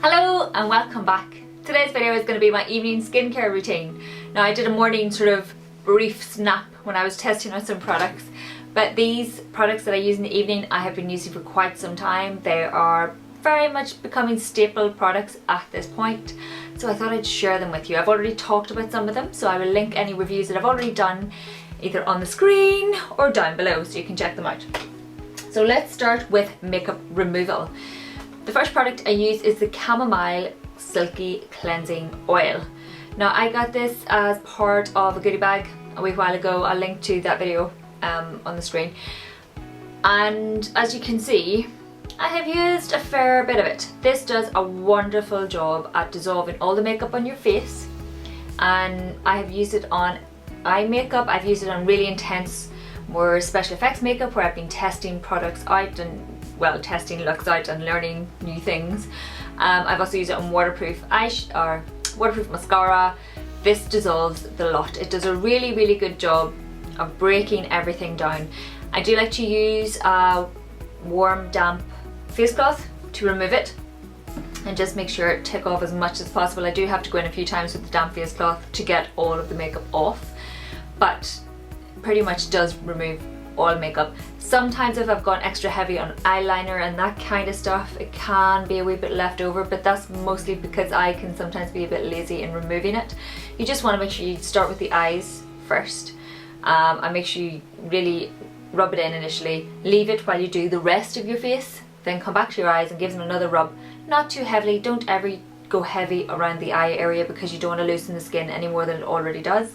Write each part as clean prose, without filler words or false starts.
Hello and welcome back. Today's video is going to be my evening skincare routine. Now I did a morning sort of brief snap when I was testing out some products, but these products that I use in the evening I have been using for quite some time. They are very much becoming staple products at this point, so I thought I'd share them with you. I've already talked about some of them, so I will link any reviews that I've already done either on the screen or down below so you can check them out. So let's start with makeup removal. The first product I use is the Chamomile Silky Cleansing Oil. Now I got this as part of a goodie bag a wee while ago. I'll link to that video on the screen. And as you can see, I have used a fair bit of it. This does a wonderful job at dissolving all the makeup on your face. And I have used it on eye makeup, I've used it on really intense, more special effects makeup where I've been testing products out and testing looks out and learning new things. I've also used it on waterproof waterproof mascara. This dissolves the lot. It does a really good job of breaking everything down. I do like to use a warm damp face cloth to remove it and just make sure it take off as much as possible. I do have to go in a few times with the damp face cloth to get all of the makeup off, but pretty much does remove all makeup. Sometimes if I've gone extra heavy on eyeliner and that kind of stuff, it can be a wee bit left over, but that's mostly because I can sometimes be a bit lazy in removing it. You just want to make sure you start with the eyes first and make sure you really rub it in initially. Leave it while you do the rest of your face, then come back to your eyes and give them another rub. Not too heavily, don't ever go heavy around the eye area because you don't want to loosen the skin any more than it already does.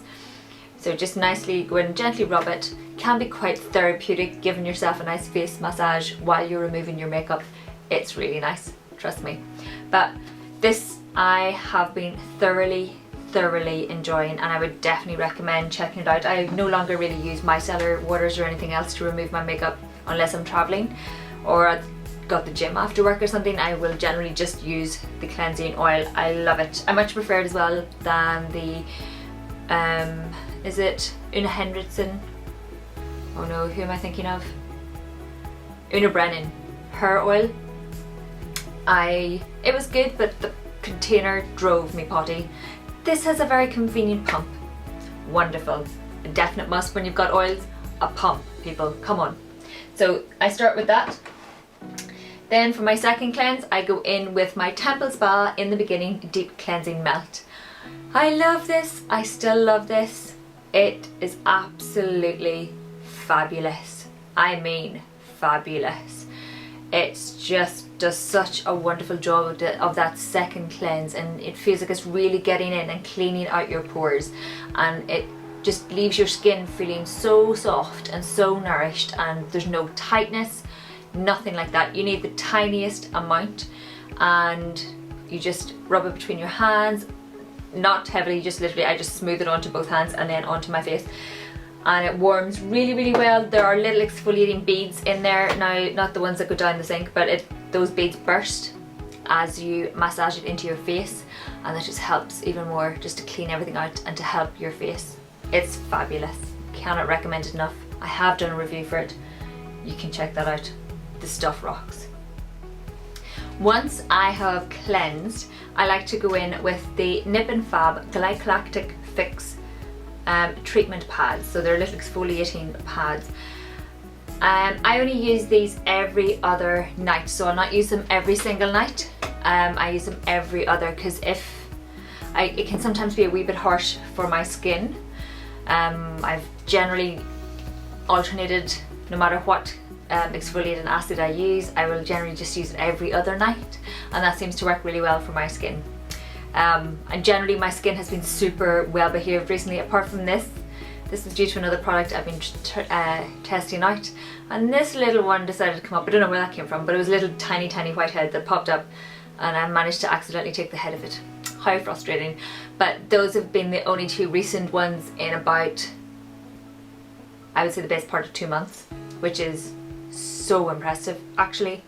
So just nicely go in and gently rub it. Can be quite therapeutic, giving yourself a nice face massage while you're removing your makeup. It's really nice, trust me. But this I have been thoroughly enjoying, and I would definitely recommend checking it out. I no longer really use micellar waters or anything else to remove my makeup unless I'm traveling or I've got the gym after work or something. I will generally just use the cleansing oil. I love it. I much prefer it as well than the is it Una Henriksen? Oh no, who am I thinking of? Una Brennan, her oil. It was good, but the container drove me potty. This has a very convenient pump. Wonderful. A definite must when you've got oils. A pump, people, come on. So I start with that. Then for my second cleanse, I go in with my Temple Spa in the beginning Deep Cleansing Melt. I love this. I still love this. It is absolutely fabulous. I mean fabulous. It's just does such a wonderful job of that second cleanse, and it feels like it's really getting in and cleaning out your pores, and it just leaves your skin feeling so soft and so nourished, and there's no tightness, nothing like that. You need the tiniest amount and you just rub it between your hands, not heavily, just literally I just smooth it onto both hands and then onto my face, and it warms really well. There are little exfoliating beads in there now, not the ones that go down the sink, but those beads burst as you massage it into your face, and that just helps even more just to clean everything out and to help your face. It's fabulous. Cannot recommend it enough. I have done a review for it. You can check that out. The stuff rocks. Once I have cleansed, I like to go in with the Nip and Fab Glycolactic Fix treatment pads. So they're little exfoliating pads. I only use these every other night, so I'll not use them every single night. I use them every other because it can sometimes be a wee bit harsh for my skin. I've generally alternated, no matter what exfoliating acid I use, I will generally just use it every other night, and that seems to work really well for my skin. And generally my skin has been super well behaved recently, apart from this. This was due to another product I've been testing out, and this little one decided to come up. I don't know where that came from, but it was a little tiny white head that popped up, and I managed to accidentally take the head of it. How frustrating. But those have been the only two recent ones in about, I would say, the best part of 2 months, which is so impressive actually.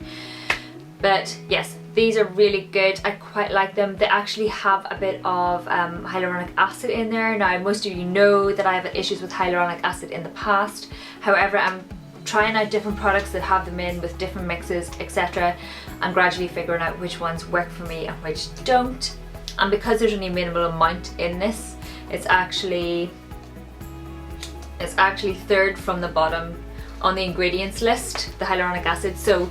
But yes, these are really good. I quite like them. They actually have a bit of hyaluronic acid in there. Now most of you know that I have had issues with hyaluronic acid in the past. However, I'm trying out different products that have them in with different mixes, etc., and gradually figuring out which ones work for me and which don't. And because there's only a minimal amount in this, it's actually third from the bottom on the ingredients list, the hyaluronic acid, so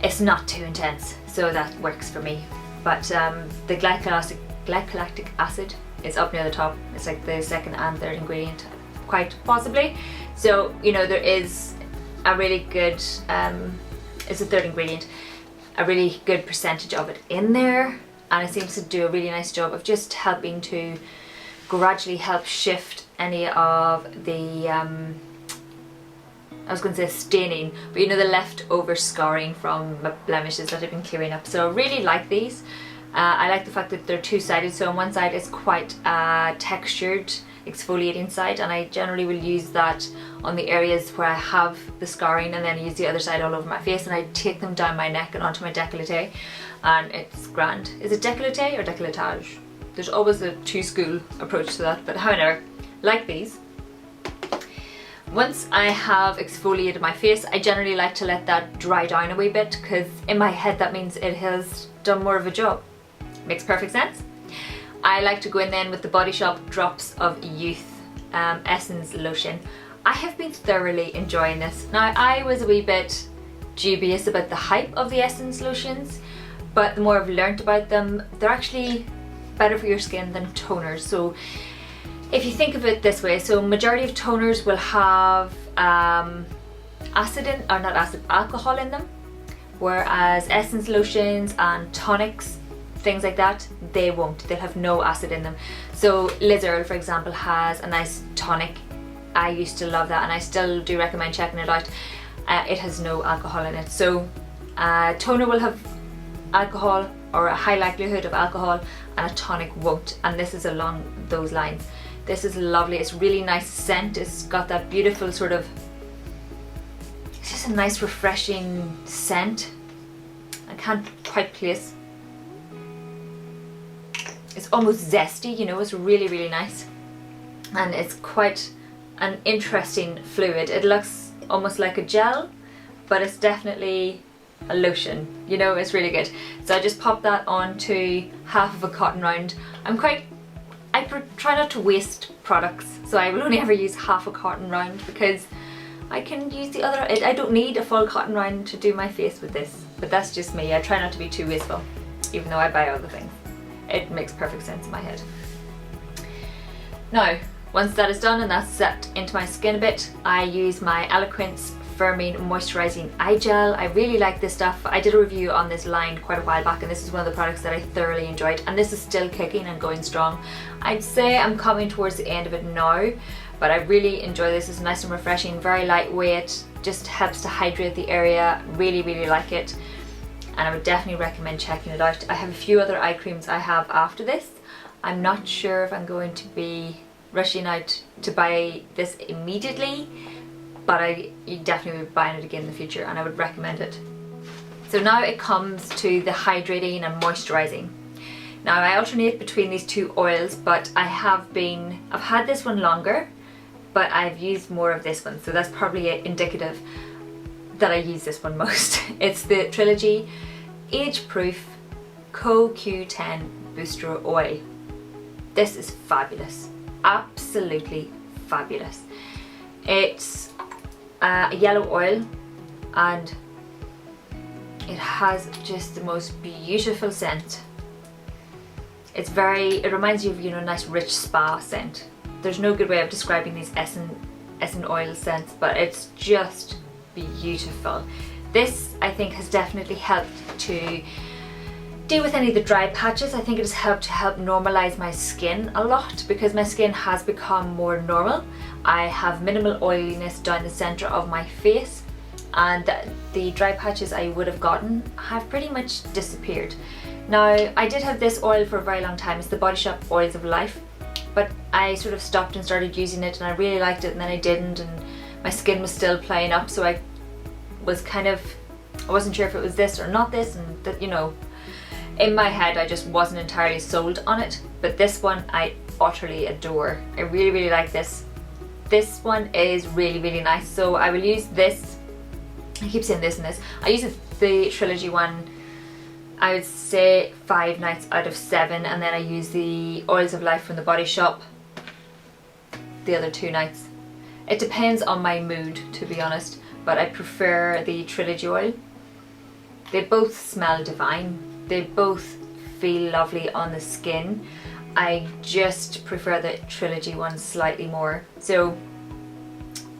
it's not too intense, so that works for me. But the glycolic acid is up near the top. It's like the second and third ingredient, quite possibly. So, you know, there is a really good, it's the third ingredient, a really good percentage of it in there, and it seems to do a really nice job of just helping to gradually help shift any of the, I was going to say staining, but you know, the leftover scarring from blemishes that I've been clearing up. So I really like these. I like the fact that they're two-sided, so on one side it's quite a textured exfoliating side, and I generally will use that on the areas where I have the scarring, and then use the other side all over my face, and I take them down my neck and onto my décolleté, and it's grand. Is it décolleté or décolletage? There's always a two-school approach to that, but however, like these. Once I have exfoliated my face, I generally like to let that dry down a wee bit, because in my head that means it has done more of a job. Makes perfect sense. I like to go in then with the Body Shop Drops of Youth Essence Lotion. I have been thoroughly enjoying this. Now, I was a wee bit dubious about the hype of the Essence lotions, but the more I've learnt about them, they're actually better for your skin than toners. So if you think of it this way, so majority of toners will have alcohol in them, whereas essence lotions and tonics, things like that, they won't. They'll have no acid in them. So Liz Earle, for example, has a nice tonic. I used to love that, and I still do recommend checking it out. It has no alcohol in it. So toner will have alcohol, or a high likelihood of alcohol, and a tonic won't, and this is along those lines. This is lovely. It's really nice scent. It's got that beautiful sort of, it's just a nice refreshing scent. I can't quite place. It's almost zesty, you know, it's really, really nice. And it's quite an interesting fluid. It looks almost like a gel, but it's definitely a lotion, you know, it's really good. So I just pop that onto half of a cotton round. I try not to waste products, so I will only ever use half a cotton round, because I can use the other. I don't need a full cotton round to do my face with this, but that's just me. I try not to be too wasteful, even though I buy other things. It makes perfect sense in my head. Now, once that is done and that's set into my skin a bit, I use my Eloquence Firming Moisturizing Eye Gel. I really like this stuff. I did a review on this line quite a while back, and this is one of the products that I thoroughly enjoyed, and this is still kicking and going strong. I'd say I'm coming towards the end of it now, but I really enjoy this. It's nice and refreshing, very lightweight, just helps to hydrate the area. Really, really like it, and I would definitely recommend checking it out. I have a few other eye creams I have after this. I'm not sure if I'm going to be rushing out to buy this immediately, but I definitely will be buying it again in the future, and I would recommend it. So now it comes to the hydrating and moisturizing. Now I alternate between these two oils, but I've had this one longer, but I've used more of this one, so that's probably indicative that I use this one most. It's the Trilogy Age Proof CoQ10 Booster Oil. This is fabulous, absolutely fabulous. It's a yellow oil, and it has just the most beautiful scent. It reminds you of, you know, a nice rich spa scent. There's no good way of describing these essence oil scents, but it's just beautiful. This, I think, has definitely helped to deal with any of the dry patches. I think it has helped to normalize my skin a lot, because my skin has become more normal. I have minimal oiliness down the center of my face, and the dry patches I would have gotten have pretty much disappeared. Now, I did have this oil for a very long time. It's the Body Shop Oils of Life, but I sort of stopped and started using it, and I really liked it, and then I didn't, and my skin was still playing up, so I wasn't sure if it was this or not this, and that, you know, in my head I just wasn't entirely sold on it. But this one I utterly adore. I really, really like this. This one is really, really nice, so I will use this I keep saying this and this. I use the Trilogy one, I would say 5 nights out of 7, and then I use the Oils of Life from the Body Shop the other 2 nights. It depends on my mood, to be honest, but I prefer the Trilogy oil. They both smell divine. They both feel lovely on the skin. I just prefer the Trilogy one slightly more. So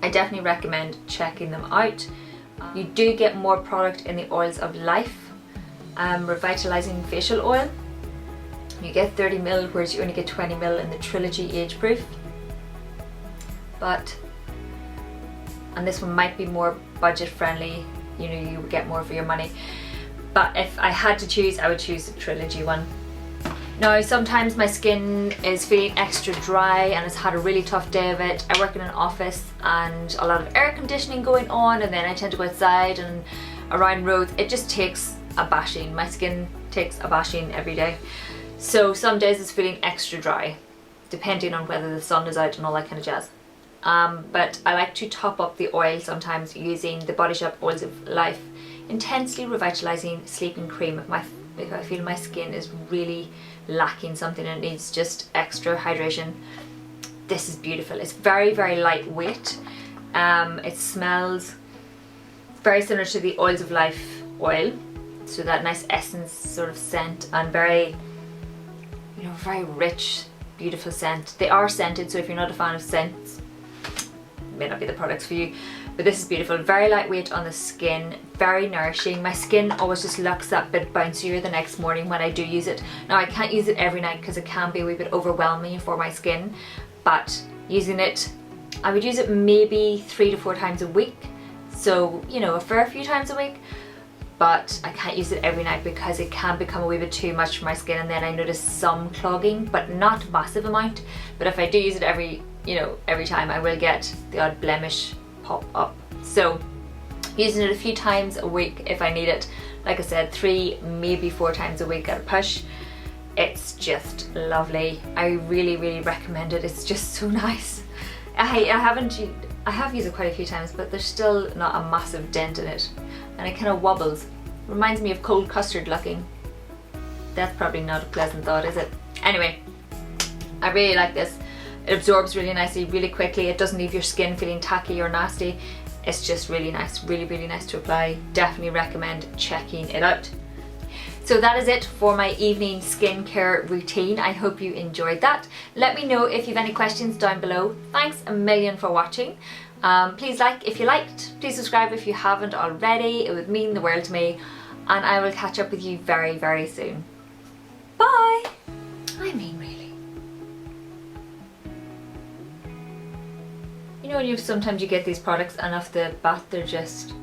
I definitely recommend checking them out. You do get more product in the Oils of Life Revitalizing Facial Oil. You get 30ml, whereas you only get 20ml in the Trilogy Age Proof. And this one might be more budget friendly, you know, you would get more for your money. But if I had to choose, I would choose the Trilogy one. Now, sometimes my skin is feeling extra dry and has had a really tough day of it. I work in an office and a lot of air conditioning going on, and then I tend to go outside and around roads. It just takes a bashing. My skin takes a bashing every day. So some days it's feeling extra dry, depending on whether the sun is out and all that kind of jazz. But I like to top up the oil sometimes using the Body Shop Oils of Life Intensely Revitalizing Sleeping Cream if I feel my skin is really lacking something and it needs just extra hydration. This is beautiful. It's very, very lightweight. It smells very similar to the Oils of Life oil, so that nice essence sort of scent, and very, you know, very rich, beautiful scent. They are scented, so if you're not a fan of scents, it may not be the products for you. But this is beautiful, very lightweight on the skin, very nourishing. My skin always just looks that bit bouncier the next morning when I do use it. Now, I can't use it every night because it can be a wee bit overwhelming for my skin, but using it, I would use it maybe 3 to 4 times a week. So, you know, a fair few times a week, but I can't use it every night because it can become a wee bit too much for my skin, and then I notice some clogging, but not massive amount. But if I do use it every time, I will get the odd blemish pop up. So using it a few times a week if I need it. Like I said, 3, maybe 4 times a week at a push. It's just lovely. I really, really recommend it. It's just so nice. I have used it quite a few times, but there's still not a massive dent in it, and it kind of wobbles. Reminds me of cold custard looking. That's probably not a pleasant thought, is it? Anyway, I really like this. It absorbs really nicely, really quickly. It doesn't leave your skin feeling tacky or nasty. It's just really nice, really, really nice to apply. Definitely recommend checking it out. So that is it for my evening skincare routine. I hope you enjoyed that. Let me know if you have any questions down below. Thanks a million for watching. Please like if you liked. Please subscribe if you haven't already. It would mean the world to me. And I will catch up with you very, very soon. Bye! I mean, really. You know, sometimes you get these products and off the bat they're just